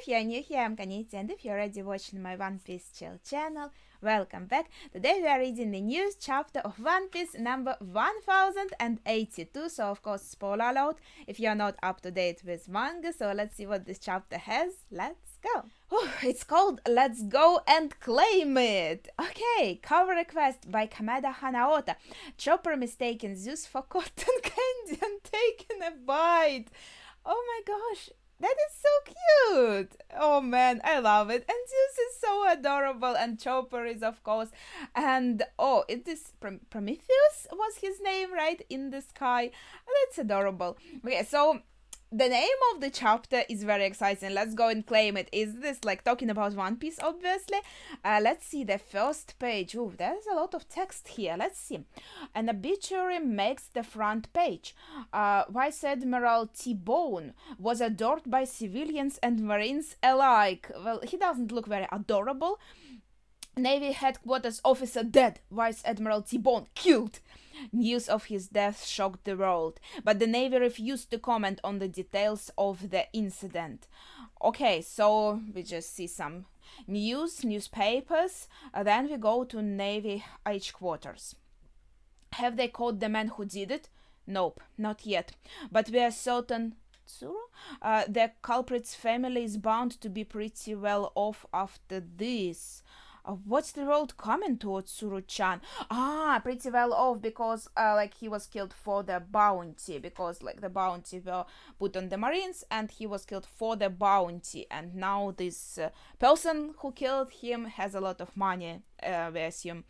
If you're new here, I'm Kaniti, and if you're already watching my One Piece Chill channel, welcome back. Today we are reading the newest chapter of One Piece number 1082, so of course, spoiler alert if you're not up to date with manga, so let's see what this chapter has. Let's go. It's called Let's Go and Claim It. Okay, cover request by Kameda Hanaota. Chopper mistaken Zeus for cotton candy and taking a bite. Oh my gosh, that is so cute. Oh man, I love it. And Zeus is so adorable, and Chopper is, of course. And oh, it is Prometheus was his name, right? In the sky. That's adorable. Okay, so the name of the chapter is very exciting. Let's go and claim it. Is this like talking about One Piece, obviously? Let's see the first page. Ooh, there's a lot of text here. Let's see. An obituary makes the front page. Vice Admiral T-Bone was adored by civilians and Marines alike. Well, he doesn't look very adorable. Navy headquarters officer dead. Vice Admiral T-Bone killed. News of his death shocked the world, but the Navy refused to comment on the details of the incident. Okay, so we just see some newspapers, then we go to Navy headquarters. Have they caught the man who did it? Nope, not yet, but we are certain the culprit's family is bound to be pretty well off after this. What's the road coming towards Tsuru-chan? Pretty well off because like he was killed for the bounty, because like the bounty were put on the Marines and he was killed for the bounty, and now this person who killed him has a lot of money, we assume.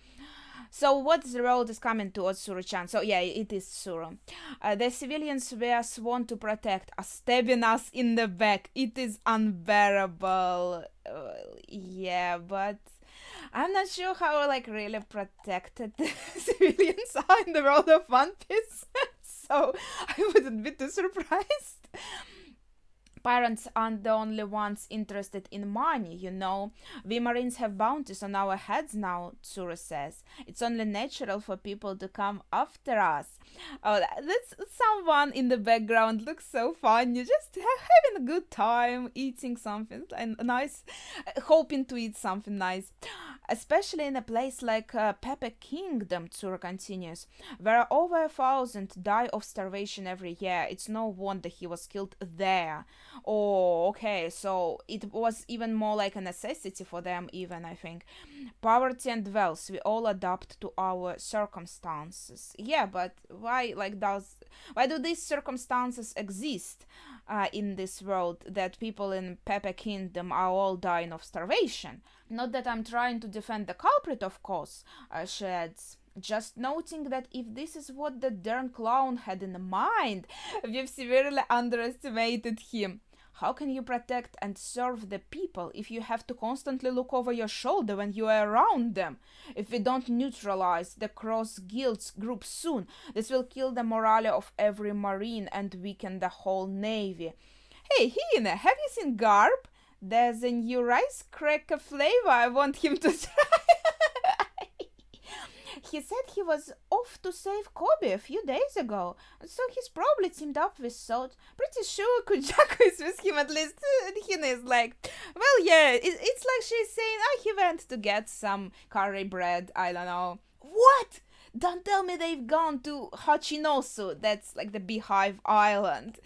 So what's the road is coming towards Tsuru-chan? So yeah, it is Tsuru. The civilians were sworn to protect are stabbing us in the back. It is unbearable. Yeah, but I'm not sure how like really protected the civilians are in the world of One Piece. So I wouldn't be too surprised. Parents aren't the only ones interested in money, you know. We Marines have bounties on our heads now, Tsuru says. It's only natural for people to come after us. Oh, that's someone in the background looks so funny. Just having a good time, eating something nice, hoping to eat something nice. Especially in a place like Pepe Kingdom, Tsuru continues, where over 1,000 die of starvation every year. It's no wonder he was killed there. Oh, okay, so it was even more like a necessity for them, even, I think. Poverty and wealth, we all adapt to our circumstances. Yeah, but why do these circumstances exist in this world, that people in Pepe Kingdom are all dying of starvation? Not that I'm trying to defend the culprit, of course, she adds. Just noting that if this is what the darn clown had in mind, we've severely underestimated him. How can you protect and serve the people if you have to constantly look over your shoulder when you are around them? If we don't neutralize the cross guilds group soon, this will kill the morale of every Marine and weaken the whole Navy. Hey, Hina, have you seen Garp? There's a new rice cracker flavor I want him to try. He said he was off to save Kobe a few days ago, so he's probably teamed up with Salt. Pretty sure Kujaku is with him at least. Hina is like, well, yeah, it's like she's saying, he went to get some curry bread, I don't know. What? Don't tell me they've gone to Hachinosu. That's like the Beehive Island.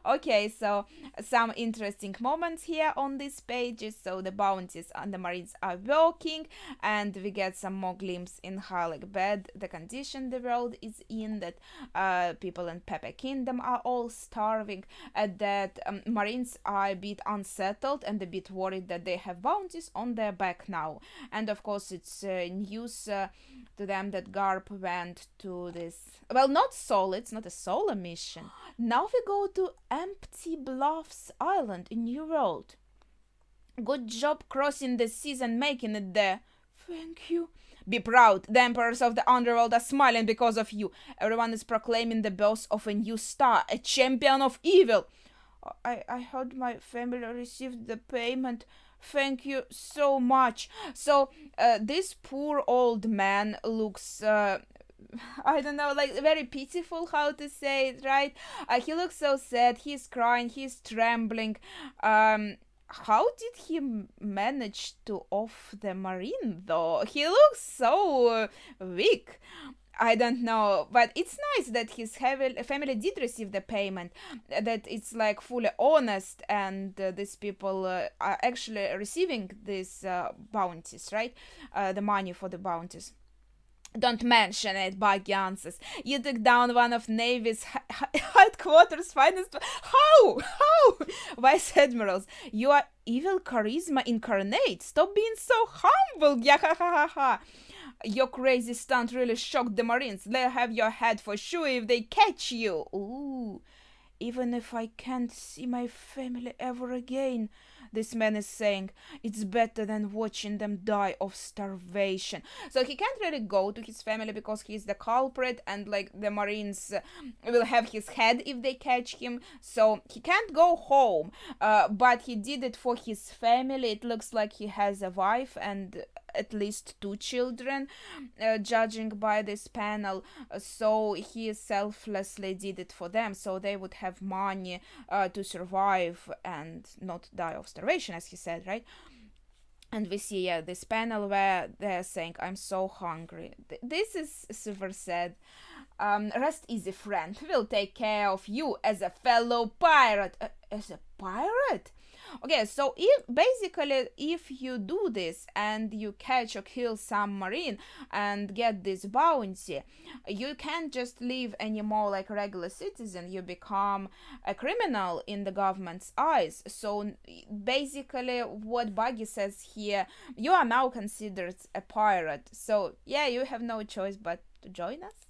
Okay, so some interesting moments here on these pages. So the bounties and the Marines are working, and we get some more glimpse in how like bad the condition the world is in, that people in Pepe Kingdom are all starving, that Marines are a bit unsettled and a bit worried that they have bounties on their back now. And of course it's news to them that Garp went to this, well, not solo, it's not a solo mission. Now we go to Empty Bluffs Island in New World. Good job crossing the seas and making it there. Thank you. Be proud, the emperors of the underworld are smiling because of you. Everyone is proclaiming the birth of a new star, a champion of evil. I heard my family received the payment. Thank you so much. So, this poor old man looks, I don't know, like very pitiful, how to say it, right? He looks so sad, he's crying, he's trembling. how did he manage to off the marine though? He looks so weak. I don't know, but it's nice that his family did receive the payment, that it's like fully honest, and these people are actually receiving these bounties, right? The money for the bounties. Don't mention it, Buggy answers. You took down one of Navy's headquarters' finest. How? How? Vice Admirals, you are evil charisma incarnate. Stop being so humble. Yeah, ha ha ha ha. Your crazy stunt really shocked the Marines. They'll have your head for sure if they catch you. Ooh. Even if I can't see my family ever again, this man is saying, it's better than watching them die of starvation. So he can't really go to his family because he's the culprit, and like the Marines will have his head if they catch him. So he can't go home, but he did it for his family. It looks like he has a wife and at least 2 children, judging by this panel. So he selflessly did it for them, so they would have money to survive and not die of starvation, as he said, right? And we see this panel where they're saying, I'm so hungry. This is super sad. Rest easy, friend. We'll take care of you as a fellow pirate. As a pirate? Okay, so if you do this and you catch or kill some marine and get this bounty, you can't just live anymore like a regular citizen. You become a criminal in the government's eyes. So basically what Buggy says here, you are now considered a pirate. So yeah, you have no choice but to join us.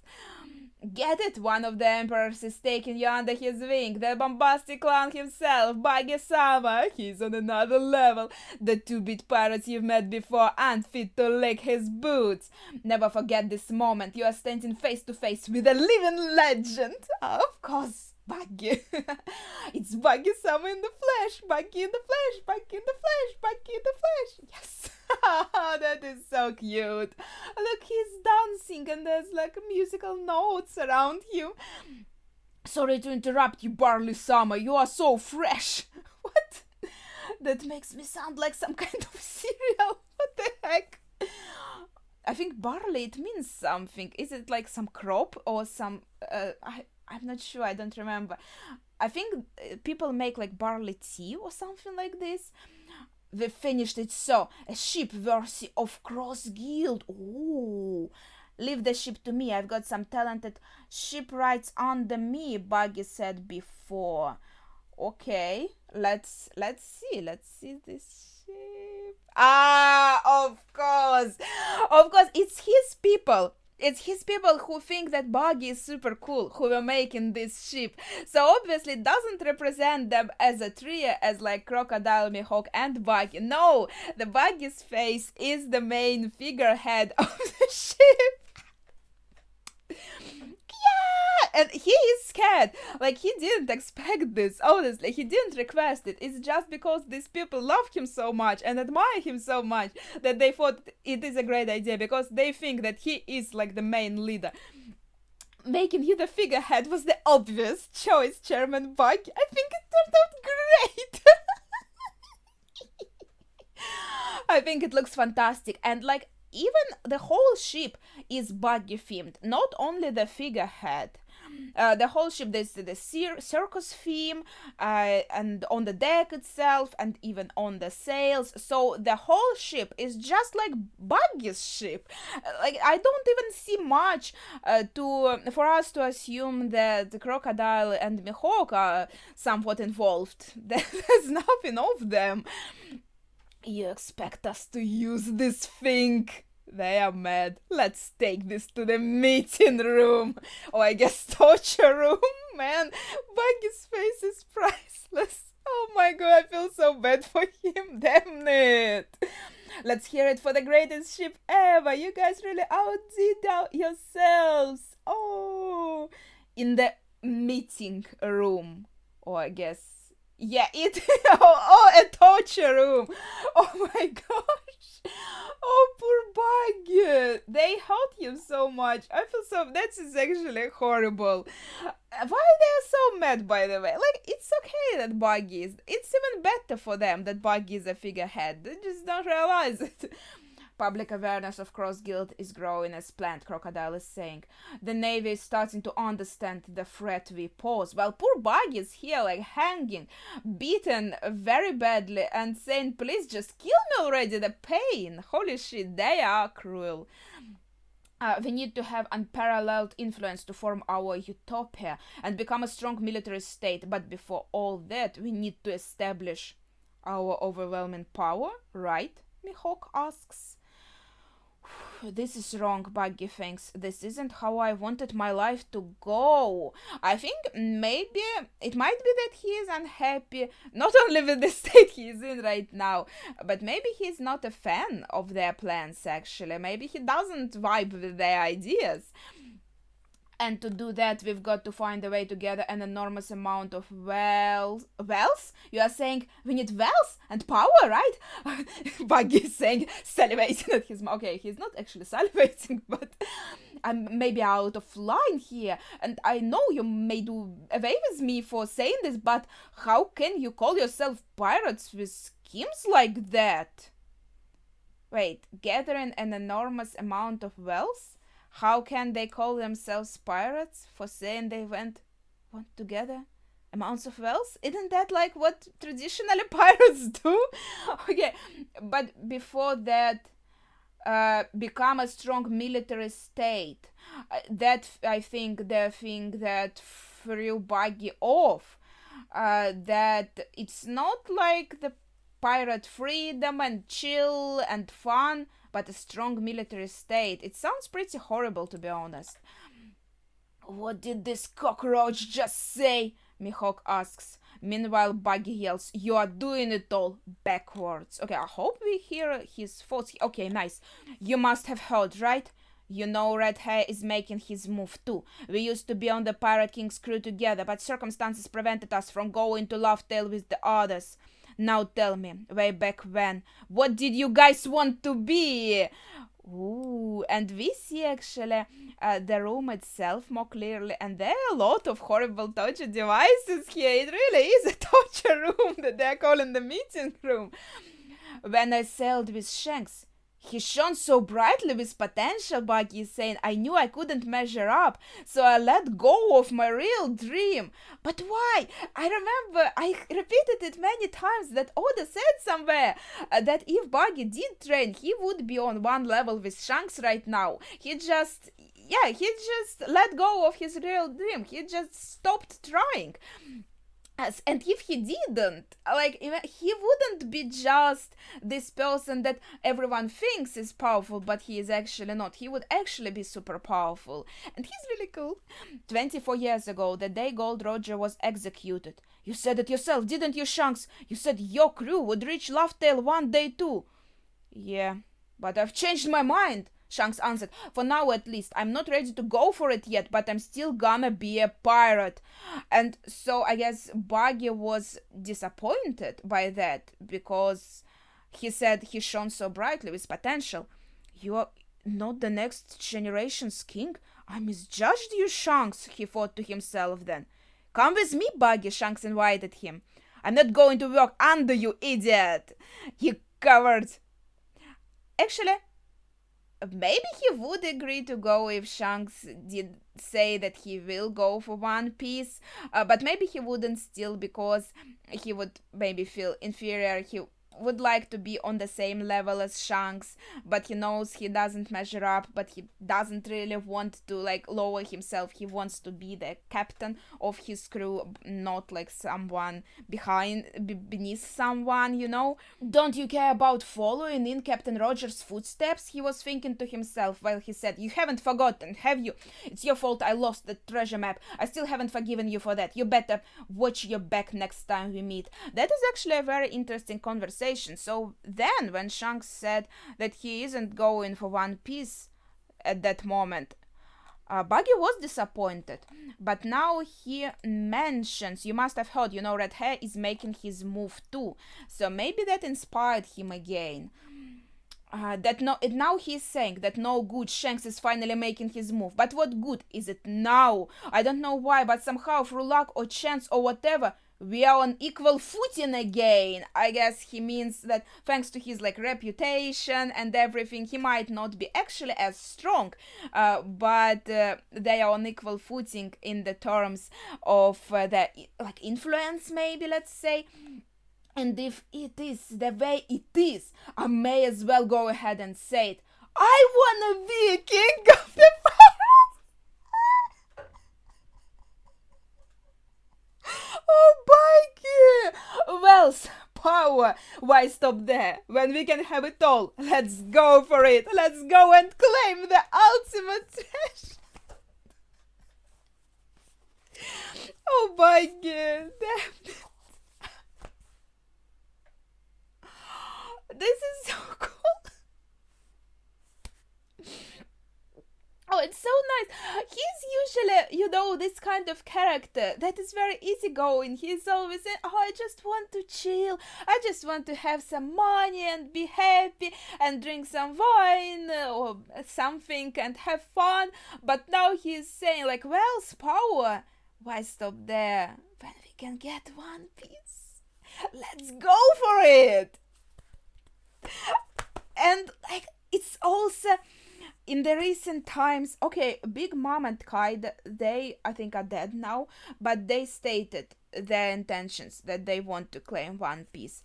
Get it? One of the emperors is taking you under his wing. The bombastic clown himself, Buggy-sama. He's on another level. The 2-bit pirates you've met before aren't fit to lick his boots. Never forget this moment. You are standing face to face with a living legend. Of course, Buggy. It's Buggy-sama in the flesh. Buggy in the flesh. Buggy in the flesh. Buggy in the flesh. Yes. That is so cute. Look, he's dancing and there's like musical notes around him. Sorry to interrupt you, Barley-sama. You are so fresh. What? That makes me sound like some kind of cereal. What the heck? I think barley, it means something. Is it like some crop or some... I'm not sure. I don't remember. I think people make like barley tea or something like this. We finished it, so a ship worthy of Cross Guild. Ooh, leave the ship to me. I've got some talented shipwrights under me, Buggy said before. Okay, let's see this ship. Of course, it's his people. It's his people who think that Buggy is super cool, who were making this ship. So obviously it doesn't represent them as a trio, as like Crocodile, Mihawk, and Buggy. No, the Buggy's face is the main figurehead of the ship. Yeah, and he is scared. Like, he didn't expect this, honestly. He didn't request it. It's just because these people love him so much and admire him so much that they thought it is a great idea, because they think that he is like the main leader. Making you the figurehead was the obvious choice, Chairman Buggy. I think it turned out great. I think it looks fantastic, and like, even the whole ship is Buggy themed, not only the figurehead. The whole ship, there's the circus theme, and on the deck itself, and even on the sails. So the whole ship is just like Buggy's ship. Like, I don't even see much for us to assume that the Crocodile and Mihawk are somewhat involved. There's nothing of them. You expect us to use this thing? They are mad. Let's take this to the meeting room. Or I guess torture room. Man, Buggy's face is priceless. Oh my god, I feel so bad for him. Damn it. Let's hear it for the greatest ship ever. You guys really outdid yourselves. Oh. In the meeting room. Or I guess... yeah, a torture room. Oh my gosh. Oh, poor Buggy. They hurt him so much. I feel so, that is actually horrible. Why they're so mad, by the way? Like, it's okay that Buggy is, it's even better for them that Buggy is a figurehead. They just don't realize it. Public awareness of Cross Guild is growing as planned, Crocodile is saying. The Navy is starting to understand the threat we pose. Well, poor Buggy is here, like, hanging, beaten very badly, and saying, please just kill me already, the pain. Holy shit, they are cruel. We need to have unparalleled influence to form our utopia and become a strong military state. But before all that, we need to establish our overwhelming power, right? Mihawk asks. This is wrong, Buggy thinks. This isn't how I wanted my life to go. I think maybe it might be that he is unhappy, not only with the state he is in right now, but maybe he's not a fan of their plans, actually. Maybe he doesn't vibe with their ideas. And to do that, we've got to find a way to gather an enormous amount of wealth. You are saying we need wealth and power, right? Buggy is saying, salivating at his mouth. Okay, he's not actually salivating, but I'm maybe out of line here. And I know you may do away with me for saying this, but how can you call yourself pirates with schemes like that? Wait, gathering an enormous amount of wealth? How can they call themselves pirates for saying they want to gather amounts of wealth? Isn't that like what traditionally pirates do? Okay, but before that, become a strong military state. That, I think, the thing that threw Buggy off. That it's not like the pirate freedom and chill and fun, but a strong military state. It sounds pretty horrible, to be honest. What did this cockroach just say? Mihawk asks. Meanwhile, Buggy yells, you are doing it all backwards. Okay, I hope we hear his thoughts. Okay, nice. You must have heard, right? You know Red Hair is making his move too. We used to be on the Pirate King's crew together, but circumstances prevented us from going to Lovetail with the others. Now tell me, way back when, what did you guys want to be? Ooh, and we see actually the room itself more clearly, and there are a lot of horrible torture devices here. It really is a torture room that they're calling the meeting room. When I sailed with Shanks, he shone so brightly with potential, Buggy is saying. I knew I couldn't measure up, so I let go of my real dream. But why? I remember I repeated it many times that Oda said somewhere that if Buggy did train, he would be on one level with Shanks right now. He just let go of his real dream. He just stopped trying. And if he didn't, like, he wouldn't be just this person that everyone thinks is powerful, but he is actually not. He would actually be super powerful. And he's really cool. 24 years ago, the day Gold Roger was executed. You said it yourself, didn't you, Shanks? You said your crew would reach Lovetail one day too. Yeah, but I've changed my mind, Shanks answered. For now, at least. I'm not ready to go for it yet, but I'm still gonna be a pirate. And so I guess Buggy was disappointed by that, because he said he shone so brightly with potential. You're not the next generation's king? I misjudged you, Shanks, he thought to himself then. Come with me, Buggy, Shanks invited him. I'm not going to work under you, idiot. He covered. Actually, maybe he would agree to go if Shanks did say that he will go for One Piece, but maybe he wouldn't still, because he would maybe feel inferior. He would like to be on the same level as Shanks, but he knows he doesn't measure up, but he doesn't really want to like lower himself. He wants to be the captain of his crew, not like someone beneath someone, you know. Don't you care about following in Captain Roger's footsteps? He was thinking to himself while he said, you haven't forgotten, have you? It's your fault I lost the treasure map. I still haven't forgiven you for that. You better watch your back next time we meet. That is actually a very interesting conversation. So then, when Shanks said that he isn't going for One Piece at that moment, Buggy was disappointed. But now he mentions, you must have heard, Red Hair is making his move too. So maybe that inspired him again. that no, now he's saying that no good, Shanks is finally making his move. But what good is it now? I don't know why, but somehow through luck or chance or whatever, we are on equal footing again. I guess he means that thanks to his like reputation and everything, he might not be actually as strong, but they are on equal footing in the terms of the like influence, maybe, let's say. And if it is the way it is, I may as well go ahead and say it. I wanna be a king of the pirates! Oh, Bucky! Wealth, power, why stop there? When we can have it all, let's go for it! Let's go and claim the ultimate treasure! Oh, Bucky, damn it. This is so cool. Oh, it's so nice. He's usually, this kind of character that is very easygoing. He's always saying, oh, I just want to chill. I just want to have some money and be happy and drink some wine or something and have fun. But now he's saying, like, wealth, power. Why stop there when we can get One Piece? Let's go for it. And like it's also in the recent times, okay, Big Mom and Kai, they I think are dead now, but they stated their intentions that they want to claim One Piece.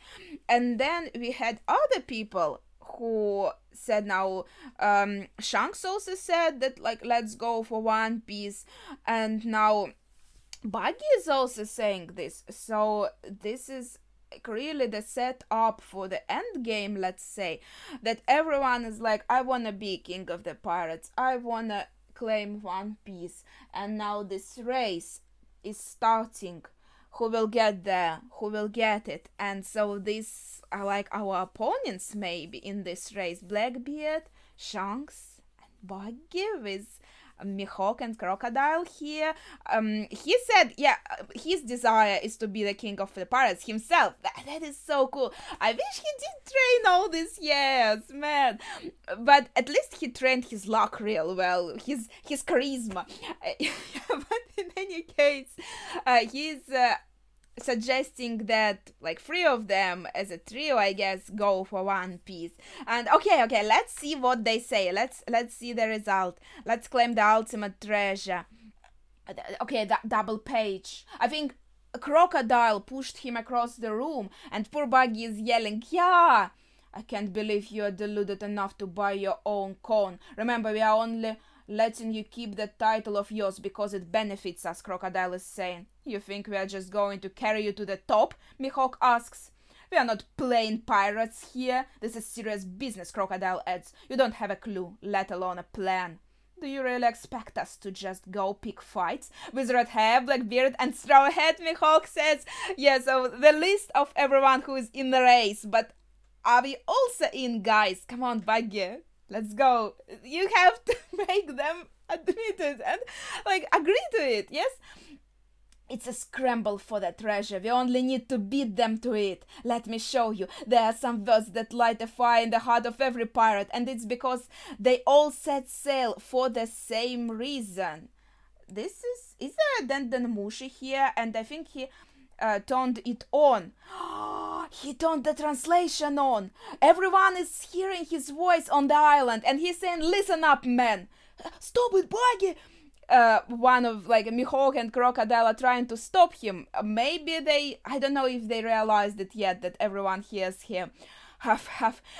And then we had other people who said now, Shanks also said that like let's go for One Piece, and now Buggy is also saying this. So this is really the setup for the end game, let's say, that everyone is like, I wanna be king of the pirates, I wanna claim One Piece, and now this race is starting. Who will get there? Who will get it? And so these are like our opponents maybe in this race: Blackbeard, Shanks, and Buggy with Mihawk and Crocodile here. He said, yeah, his desire is to be the king of the pirates himself. That is so cool. I wish he did train all these years, man. But at least he trained his luck real well, his charisma. But in any case, he's suggesting that like 3 of them as a trio, I guess, go for One Piece. And okay, let's see what they say. Let's see the result. Let's claim the ultimate treasure. Okay, that double page. I think Crocodile pushed him across the room, and poor Buggy is yelling, yeah, I can't believe you are deluded enough to buy your own con. Remember, we are only letting you keep that title of yours because it benefits us, Crocodile is saying. You think we are just going to carry you to the top? Mihawk asks. We are not plain pirates here. This is serious business, Crocodile adds. You don't have a clue, let alone a plan. Do you really expect us to just go pick fights? With red hair, Blackbeard, and straw hat, Mihawk says. Yeah, so the list of everyone who is in the race, but are we also in, guys? Come on, Buggy. Let's go. You have to make them admit it and like agree to it, yes? It's a scramble for the treasure. We only need to beat them to it. Let me show you. There are some words that light a fire in the heart of every pirate, and it's because they all set sail for the same reason. Is there a Denden Mushi here? And I think he turned it on. He turned the translation on. Everyone is hearing his voice on the island, and he's saying, listen up, man. Stop it, Buggy. One of like Mihawk and Crocodile are trying to stop him. Maybe I don't know if they realized it yet that everyone hears him.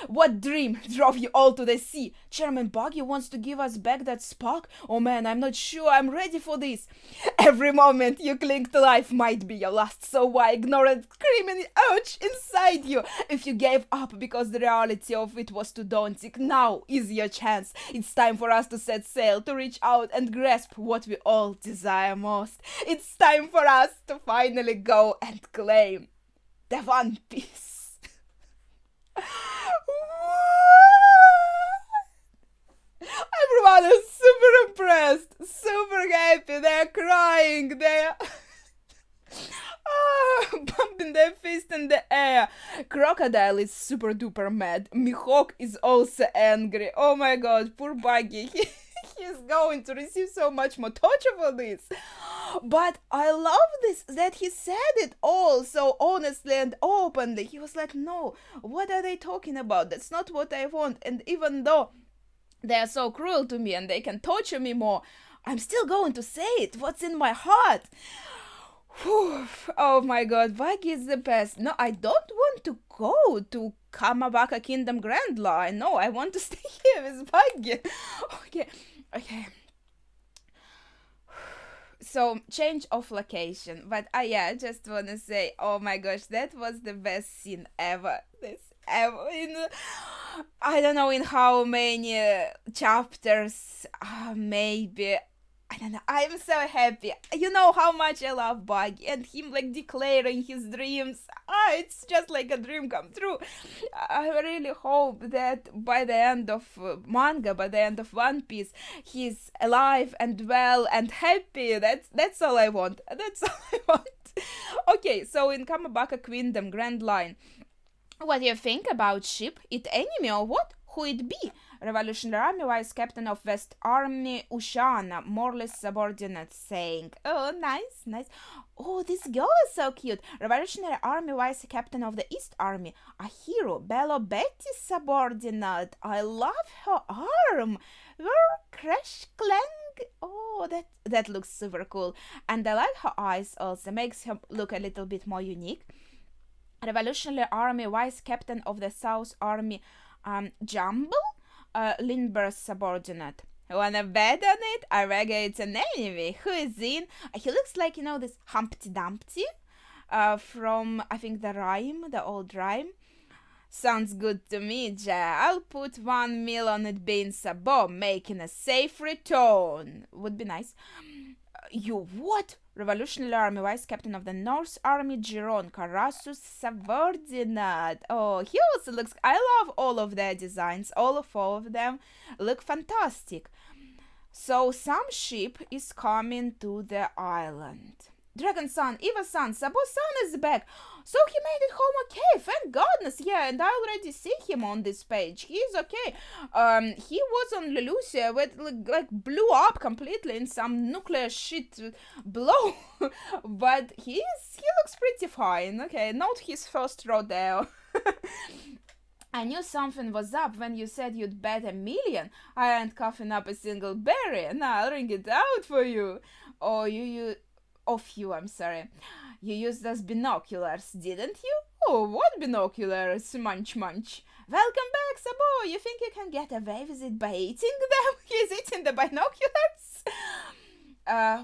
What dream drove you all to the sea? Chairman Buggy wants to give us back that spark? Oh man, I'm not sure I'm ready for this. Every moment you cling to life might be your last, so why ignore a screaming urge inside you? If you gave up because the reality of it was too daunting, now is your chance. It's time for us to set sail, to reach out and grasp what we all desire most. It's time for us to finally go and claim the One Piece. Everyone is super impressed, super happy, they're crying, they're bumping their fist in the air. Crocodile is super duper mad. Mihawk is also angry. Oh my god, poor Buggy. He's going to receive so much more torture for this. But I love this, that he said it all so honestly and openly. He was like, no, what are they talking about? That's not what I want. And even though they are so cruel to me and they can torture me more, I'm still going to say it, what's in my heart. Whew. Oh my god, Buggy is the best. No, I don't want to go to Kamabaka Kingdom Grand Line. No, I want to stay here with Buggy. Okay. So, change of location. But yeah, I just want to say, oh my gosh, that was the best scene ever. I don't know in how many chapters, maybe. I don't know. I'm so happy. You know how much I love Buggy and him like declaring his dreams. It's just like a dream come true. I really hope that by the end of manga, by the end of One Piece, he's alive and well and happy. That's all I want. That's all I want. Okay, so in Kamabaka Kingdom Grand Line, what do you think about ship? It enemy or what? Who it be? Revolutionary Army Vice Captain of West Army Ushana, Morley's subordinate, saying, oh, nice. Oh, this girl is so cute. Revolutionary Army Vice Captain of the East Army, Ahiru, Bello Betty's subordinate. I love her arm. Crash clang. Oh, that looks super cool. And I like her eyes also. Makes her look a little bit more unique. Revolutionary Army Vice Captain of the South Army, Jumble, Lindbergh's subordinate. Wanna bet on it? I reckon it's an enemy. Who is in? He looks like, this Humpty Dumpty from, I think, the old rhyme. Sounds good to me, Jay. I'll put 1 mil on it being Sabo, making a safe return. Would be nice. You what? Revolutionary Army Vice Captain of the North Army, Jiron, Karasu's subordinate. Oh, he also looks... I love all of their designs. All 4 of them look fantastic. So, some ship is coming to the island. Dragon-san, Eva-san, Sabo-san is back. So he made it home okay, thank goodness. Yeah, and I already see him on this page. He's okay. He was on Lelousia, with like blew up completely in some nuclear shit blow. But he looks pretty fine. Okay, not his first rodeo. I knew something was up when you said you'd bet $1 million. I ain't coughing up a single berry. Now I'll ring it out for you. Oh, I'm sorry. You used those binoculars, didn't you? Oh, what binoculars? Munch. Welcome back, Sabo. You think you can get away with it by eating them? He's eating the binoculars?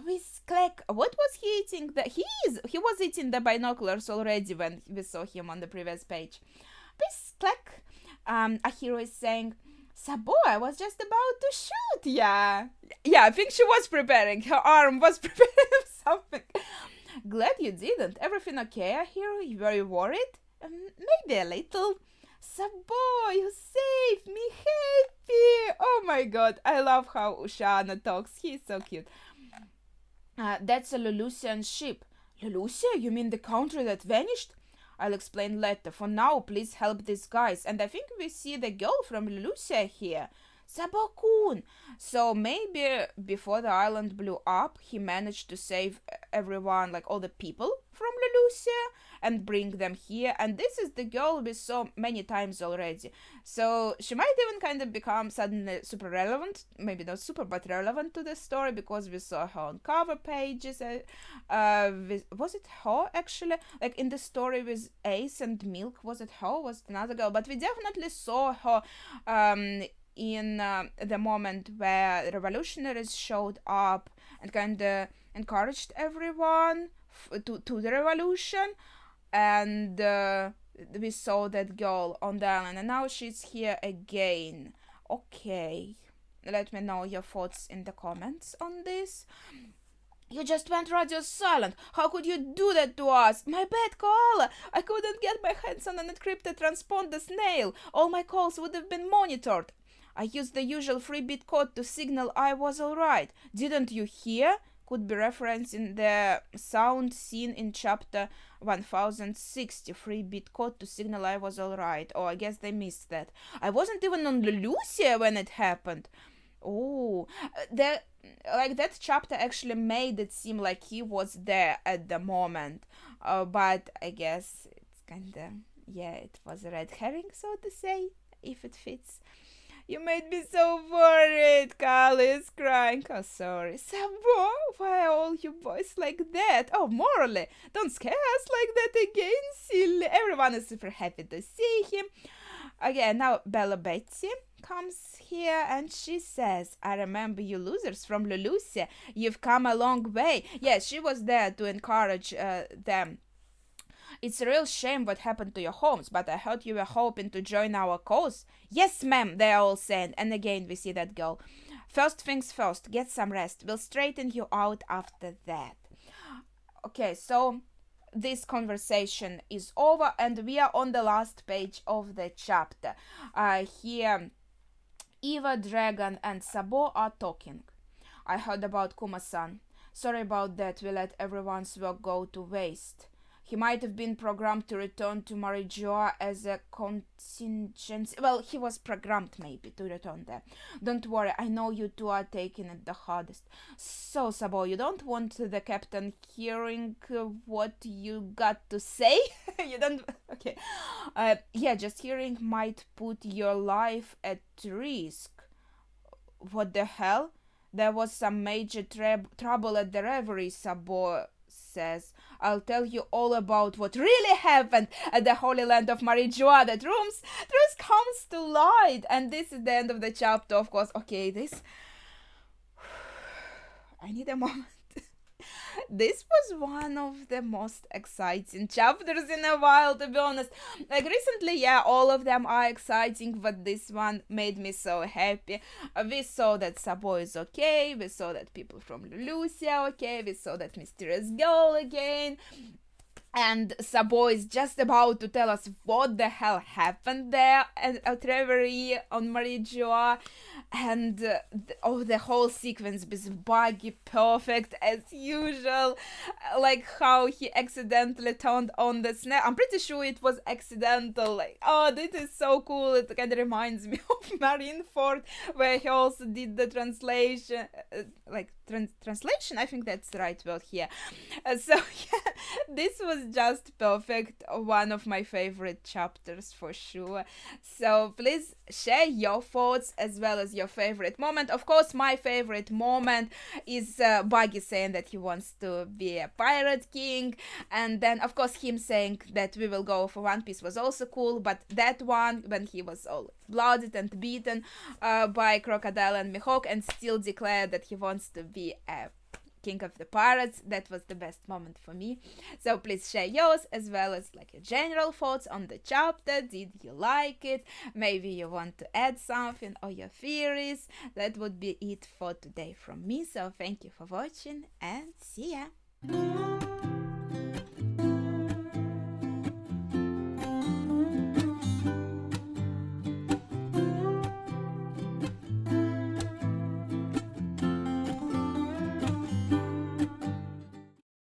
With Clegg, what was he eating? He was eating the binoculars already when we saw him on the previous page. With Clegg, Ahiru is saying, Sabo, I was just about to shoot, yeah. Yeah, I think she was preparing. Her arm was preparing something. Glad you didn't. Everything okay, Ahiru? Were you worried? Maybe a little. Sabo, you saved me, happy. Oh my god, I love how Ushana talks. He's so cute. That's a Lelousian ship. Lelousia? You mean the country that vanished? I'll explain later. For now, please help these guys. And I think we see the girl from Lelousia here. Sabo-kun! So maybe before the island blew up, he managed to save everyone, like all the people from Lelousia, and bring them here. And this is the girl we saw many times already. So she might even kind of become suddenly super relevant. Maybe not super, but relevant to the story, because we saw her on cover pages. Was it her, actually? Like in the story with Ace and Milk, was it her? Was it another girl? But we definitely saw her in the moment where the revolutionaries showed up and kind of encouraged everyone to the revolution, and we saw that girl on the island, and now she's here again. Okay, let me know your thoughts in the comments on this. You just went radio silent. How could you do that to us? My bad, Koala. I couldn't get my hands on an encrypted transponder snail. All my calls would have been monitored. I used the usual 3-bit code to signal I was alright. Didn't you hear? could be referencing the sound scene in chapter 1060, 3-bit code to signal I was alright. Oh, I guess they missed that. I wasn't even on Lucia when it happened. Oh, that chapter actually made it seem like he was there at the moment. But I guess it's kinda, yeah, it was a red herring, so to say, if it fits. You made me so worried, Carly is crying. Oh, sorry. Sabo, why are all you boys like that? Oh, Morley, don't scare us like that again, silly. Everyone is super happy to see him. Okay, now Bella Betty comes here and she says, I remember you losers from Lulusia. You've come a long way. Yeah, she was there to encourage them. It's a real shame what happened to your homes, but I heard you were hoping to join our cause. Yes, ma'am, they are all saying. And again, we see that girl. First things first, get some rest. We'll straighten you out after that. Okay, so this conversation is over and we are on the last page of the chapter. Here, Eva, Dragon, and Sabo are talking. I heard about Kuma-san. Sorry about that, we let everyone's work go to waste. He might have been programmed to return to Marijoa as a contingency. Well, he was programmed maybe to return there. Don't worry, I know you two are taking it the hardest. So, Sabo, you don't want the captain hearing what you got to say? You don't? Okay. Yeah, just hearing might put your life at risk. What the hell? There was some major trouble at the reverie, Sabo says. I'll tell you all about what really happened at the Holy Land of Marijoa. The truth comes to light. And this is the end of the chapter, of course. Okay, this... I need a moment. This was one of the most exciting chapters in a while, to be honest. Like recently, yeah, all of them are exciting, but this one made me so happy. We saw that Sabo is okay, we saw that people from Lucia are okay, we saw that mysterious girl again. And Sabo is just about to tell us what the hell happened there at Reverie on Marijoa. And the whole sequence is buggy perfect as usual. Like how he accidentally turned on the snap. I'm pretty sure it was accidental. Like, oh, this is so cool. It kind of reminds me of Marineford, where he also did the translation. Translation? I think that's the right word here. So, yeah, this was just perfect. One of my favorite chapters for sure. So, please share your thoughts as well as your favorite moment. Of course, my favorite moment is Buggy saying that he wants to be a pirate king, and then of course him saying that we will go for One Piece was also cool, but that one when he was all blooded and beaten by Crocodile and Mihawk and still declared that he wants to be a king of the pirates, that was the best moment for me. So please share yours as well as like your general thoughts on the chapter. Did you like it? Maybe you want to add something or your theories. That would be it for today from me. So thank you for watching and see ya.